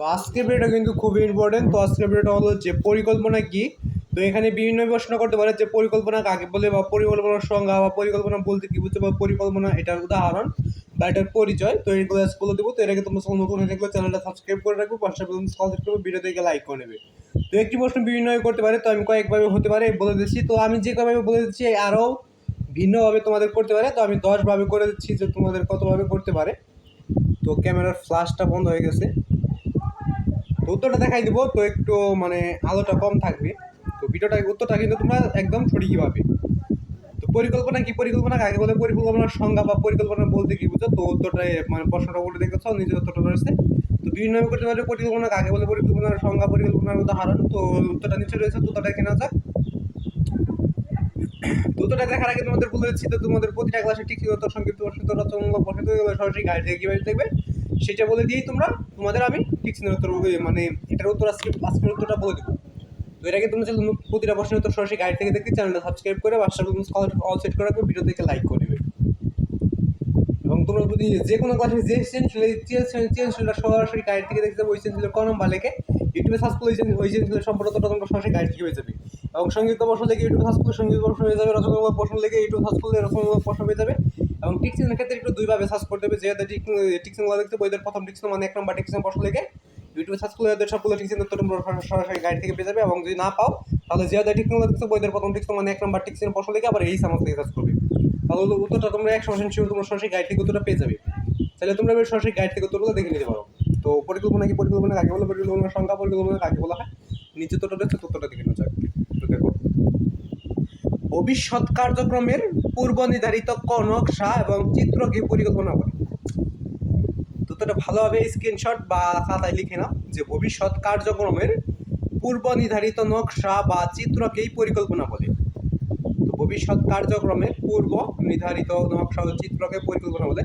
তো আজকের ভিডিওটা কিন্তু খুবই ইম্পর্টেন্ট। তো আজকের ভিডিওটা হলো যে পরিকল্পনা কি। তো এখানে বিভিন্ন প্রশ্ন করতে পারে যে পরিকল্পনা কাকে বলে, বা পরিকল্পনার সংজ্ঞা, বা পরিকল্পনা বলতে কি বুঝছো, বা পরিকল্পনা এটার উদাহরণ বা এটার পরিচয়। তো এইগুলো বলে দেবো। তো এর আগে তোমরা নতুন হয়ে থাকলে চ্যানেলটা সাবস্ক্রাইব করে রাখবো, পাশে সাবস্ক্রাইব করবো, ভিডিও থেকে লাইক করে নেবে। তো একটি প্রশ্ন বিভিন্নভাবে করতে পারে, তো আমি কয়েকভাবে হতে পারে বলে দিচ্ছি। তো আমি যে কয়েকভাবে বলে দিচ্ছি আরও ভিন্নভাবে তোমাদের করতে পারে। তো আমি 10ভাবে করে দিচ্ছি যে তোমাদের কতভাবে করতে পারে। তো ক্যামেরার ফ্ল্যাশটা বন্ধ হয়ে গেছে, তো উত্তরটা দেখাই দিব। তো একটু মানে আলোটা কম থাকবে। তো ভিডিওটা উত্তরটা কিন্তু তোমরা একদম সঠিকই পাবে। তো পরিকল্পনা কি, পরিকল্পনা কাকে বলে, পরিকল্পনার সংজ্ঞা বা পরিকল্পনা বলতে কি বুঝো। তো উত্তরটা মানে প্রশ্নটা বলে দেখেছ, নিজের উত্তরটা রয়েছে। তো বিভিন্নভাবে করতে পারে পরিকল্পনা কাকে বলে, পরিকল্পনার সংজ্ঞা, পরিকল্পনার উদাহরণ। তো উত্তরটা নিচে রয়েছে, তো উত্তরটা কেনা যাক। তো উত্তরটা দেখার আগে তোমাদের বলে দিচ্ছি, তো তোমাদের প্রতিটা ক্লাসে ঠিক উত্তর, সংক্ষিপ্ত প্রশ্ন, রচনামূলক প্রশ্ন সরাসরি গাইড থেকে কিভাবে দেখবে সেটা বলে দিয়েই তোমরা তোমাদের আমি ঠিক উত্তর মানে এটার উত্তর আজকের উত্তরটা বলে দেবো। তো এর আগে তুমি যদি প্রতিটা প্রশ্নের উত্তর সরাসরি গাইড থেকে দেখতে, চ্যানেলটা সাবস্ক্রাইব করে হোয়াটসঅ্যাপ অল সেট করে রাখবে, ভিডিও থেকে লাইক করে দেবে। এবং তোমরা যদি যে কোনো ক্লাসে যে চেঞ্জটা সরাসরি গাইড থেকে দেখতে যাবে, ওই চেঞ্জের কলম বা লেখে ইউটিউবে সার্চ করলে ওই চেঞ্জের সম্পর্কটা তোমরা সরাসরি গাইড থেকে হয়ে যাবে। এবং সংগীত প্রশ্ন লেগে ইউটিউবে সার্চ করলে সংগীত প্রশ্ন হয়ে যাবে, রচনামূলক প্রশ্ন লেগে ইউটিউবে সার্চ করলে রচনামূলক প্রশ্ন হয়ে যাবে। এবং টিকসিনের ক্ষেত্রে একটু দুইভাবে সার্চ করতে হবে। যেহেতু টিকসিনগুলো দেখতে বইদের প্রথম টিকসিন মানে 1 নম্বর টিকসিন প্রশ্ন লেগে ইউটিউবে সার্চ করলে ওদের সবগুলো টিকসিন উত্তর তোমরা সরাসরি গাইড থেকে পেয়ে যাবে। এবং যদি না পাও তাহলে যেহেতু টিকসিনগুলো দেখতে বইদের প্রথম টিকসিন মানে 1 নম্বর টিকসিন প্রশ্ন লেগে আবার এই সামাজ থেকে সার্চ করবে, তাহলে উত্তরটা তোমরা 100% শিওর তোমরা সরাসরি গাইড থেকে উত্তরটা পেয়ে যাবে। তাহলে তোমরা এবার সরাসরি গাইড থেকে উত্তরগুলো দেখে নিতে পারো। তো পরিকল্পনা কি, পরিকল্পনা কাকে বলে, পরিকল্পনার সংখ্যা, পরিকল্পনা কাকে বলা হয়, নিচে তো রয়েছে, তথ্যটা দেখে নেওয়া যাক। তো দেখো, ভবিষ্যৎ কার্যক্রমের পূর্ব নির্ধারিত নকশা এবং চিত্রকে পরিকল্পনা বলে। তথ্যটা ভালোভাবে স্ক্রিনশট বা খাতায় লিখে নাও যে ভবিষ্যৎ কার্যক্রমের পূর্ব নির্ধারিত নকশা বা চিত্রকেই পরিকল্পনা বলে। তো ভবিষ্যৎ কার্যক্রমের পূর্ব নির্ধারিত নকশা ও চিত্রকে পরিকল্পনা বলে।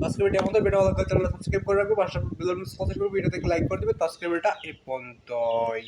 আজকের ভিডিও আমাদের ভিডিও ভালো লাগলে চ্যানেলটা সাবস্ক্রাইব করে রাখবে, পাশে বেল আইকন সাবস্ক্রাইব করবে, ভিডিও থেকে লাইক করে দেবে। তো আজকের ভিডিওটা এই পর্যন্তই।